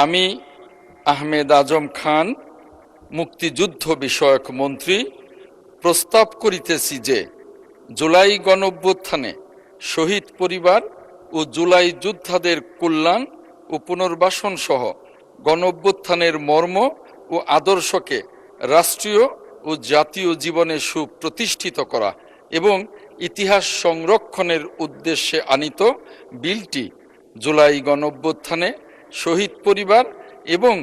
আমি আহমেদ আজম খান মুক্তিযুদ্ধ বিষয়ক মন্ত্রী প্রস্তাব করিতেছি যে জুলাই গণঅভ্যুত্থানে শহীদ পরিবার ও জুলাই যোদ্ধাদের কল্যাণ ও পুনর্বাসন সহ গণঅভ্যুত্থানের মর্ম ও আদর্শকে রাষ্ট্রীয় ও জাতীয় জীবনে সুপ্রতিষ্ঠিত করা এবং ইতিহাস সংরক্ষণের উদ্দেশ্যে আনীত বিলটি জুলাই গণঅভ্যুত্থানে শহীদ পরিবার এবং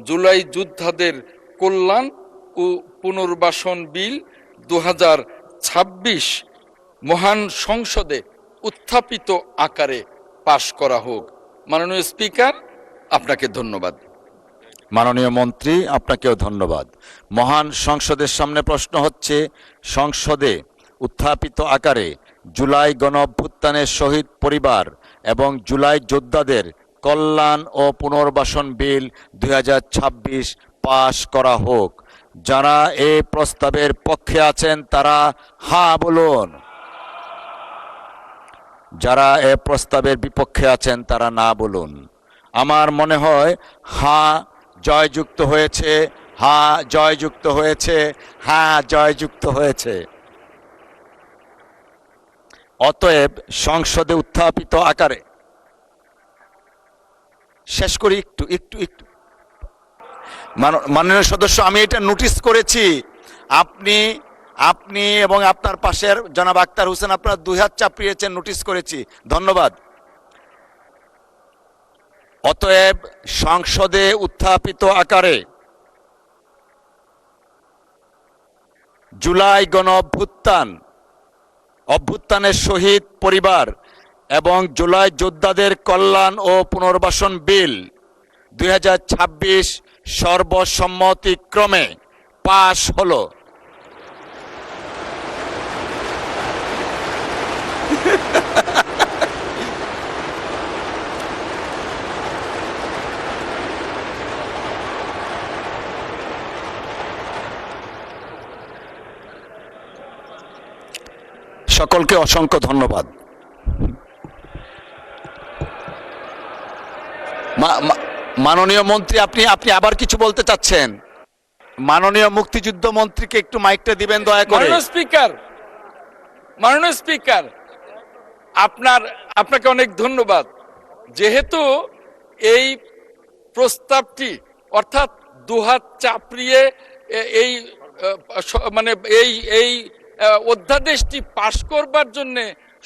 জুলাই যোদ্ধাদের কল্যাণ ও পুনর্বাসন বিল 2026 মহান সংসদে উত্থাপিত আকারে পাশ করা হোক। মাননীয় স্পিকার, আপনাকে ধন্যবাদ। মাননীয় মন্ত্রী, আপনাকেও ধন্যবাদ। মহান সংসদের সামনে প্রশ্ন হচ্ছে, সংসদে উত্থাপিত আকারে জুলাই গণঅভ্যুত্থানের শহীদ পরিবার এবং জুলাই যোদ্ধাদের কল্যাণ ও পুনর্বাসন বিল 2026 পাশ করা হোক। যারা এই প্রস্তাবের পক্ষে আছেন তারা হ্যাঁ বলুন, যারা এই প্রস্তাবের বিপক্ষে আছেন তারা না বলুন। আমার মনে হয় হ্যাঁ জয়যুক্ত হয়েছে, হ্যাঁ জয়যুক্ত হয়েছে, হ্যাঁ জয়যুক্ত হয়েছে। অতএব সংসদে উত্থাপিত আকারে শেষ করি। একটু একটু একটু মাননীয় সদস্য, আমি এটা নোটিস করেছি, আপনি এবং আপনার পাশের জনাব আক্তার হোসেন আপনারা দুই হাত চাপিয়েছেন, নোটিস করেছি, ধন্যবাদ। অতএব সংসদে উত্থাপিত আকারে জুলাই অভ্যুত্থানের শহীদ পরিবার এবং জুলাই যোদ্ধাদের কল্যাণ ও পুনর্বাসন বিল 2026 সর্বসম্মতিক্রমে পাশ হলো। সকলকে অসংখ্য ধন্যবাদ। মাননীয় মন্ত্রী, আপনি আবার কিছু বলতে চাচ্ছেন? মাননীয় মুক্তিযুদ্ধ মন্ত্রীকে একটু মাইকটা দিবেন দয়া করে। মাননীয় স্পিকার, আপনাকে অনেক ধন্যবাদ। যেহেতু এই প্রস্তাবটি অর্থাৎ দুহাত চাপড়িয়ে এই মানে এই অধ্যাদেশটি পাশ করবার জন্যে,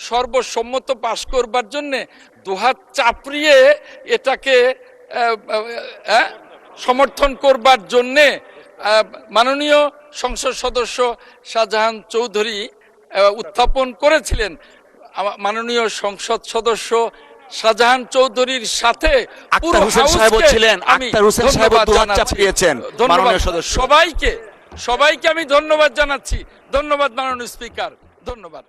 সর্বসম্মত পাশ করবার জন্যে দুহাত চাপড়িয়ে এটাকে সমর্থন করবার জন্যে মাননীয় সংসদ সদস্য শাহজাহান চৌধুরী উত্থাপন করেছিলেন। মাননীয় সংসদ সদস্য শাহজাহান চৌধুরীর সাথে সবাইকে আমি ধন্যবাদ জানাচ্ছি। ধন্যবাদ মাননীয় স্পিকার, ধন্যবাদ।